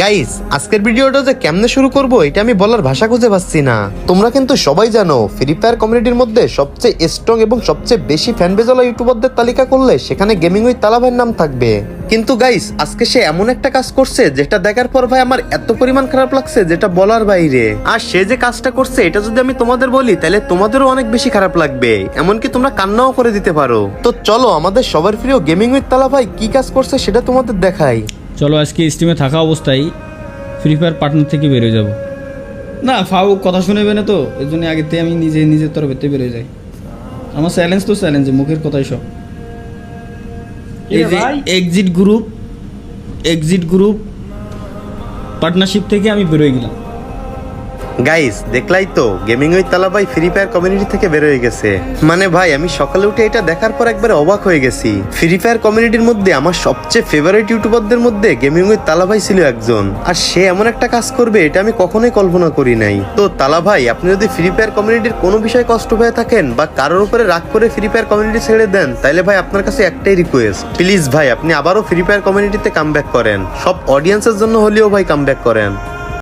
Guys, আজকের ভিডিওটা যে কেমনে শুরু করব এটা আমি বলার ভাষা খুঁজে পাচ্ছি না। তোমরা কিন্তু সবাই জানো ফ্রি ফায়ার কমিউনিটির মধ্যে সবচেয়ে স্ট্রং এবং সবচেয়ে বেশি ফ্যান বেজ ওয়ালা ইউটিউবারদের তালিকা করলে সেখানে গেমিং উইথ তালা ভাইয়ের নাম থাকবে। কিন্তু গাইস, আজকে সে এমন একটা কাজ করছে যেটা দেখার পর ভাই আমার এত পরিমাণ খারাপ লাগছে যেটা বলার বাইরে। আর সে যে কাজটা করছে এটা যদি আমি তোমাদের বলি তাহলে তোমাদেরও অনেক বেশি খারাপ লাগবে, এমনকি তোমরা কান্নাও করে দিতে পারো। তো চলো আমাদের সবার প্রিয় গেমিং উইথ তালা ভাই কি কাজ করছে সেটা তোমাদের দেখাই। চলো আজকে স্টিমে থাকা অবস্থায় ফ্রি ফায়ার পার্টনার থেকে বেরোয় যাব। না ফাউ কথা শুনেবে না তো, এর জন্য আগের থেকে আমি নিজের তরফেতে বেরোয় যাই। আমার চ্যালেঞ্জ তো চ্যালেঞ্জ, মুখের কথাই সব। এই যে এক্সিট গ্রুপ পার্টনারশিপ থেকে আমি বেরোয় গেলাম। গাইস, দেখলাই তো গেমিং উইথ তালা ভাই ফ্রি ফায়ার কমিউনিটি থেকে বের হয়ে গেছে। মানে ভাই আমি সকালে উঠে এটা দেখার পর একবারে অবাক হয়ে গেছি। ফ্রি ফায়ার কমিউনিটির মধ্যে আমার সবচেয়ে ফেভারিট ইউটিউবারদের মধ্যে গেমিং উইথ তালা ভাই ছিল একজন, আর সে এমন একটা কাজ করবে এটা আমি কখনোই কল্পনা করি নাই। তো তালা ভাই, আপনি যদি ফ্রি ফায়ার কমিউনিটির কোনো বিষয়ে কষ্ট পেয়ে থাকেন বা কারোর উপরে রাগ করে ফ্রি ফায়ার কমিউনিটি ছেড়ে দেন, তাহলে ভাই আপনার কাছে একটাই রিকোয়েস্ট, প্লিজ ভাই আপনি আবারও ফ্রি ফায়ার কমিউনিটিতে কামব্যাক করেন। সব অডিয়েন্সের জন্য হলেও ভাই কামব্যাক করেন।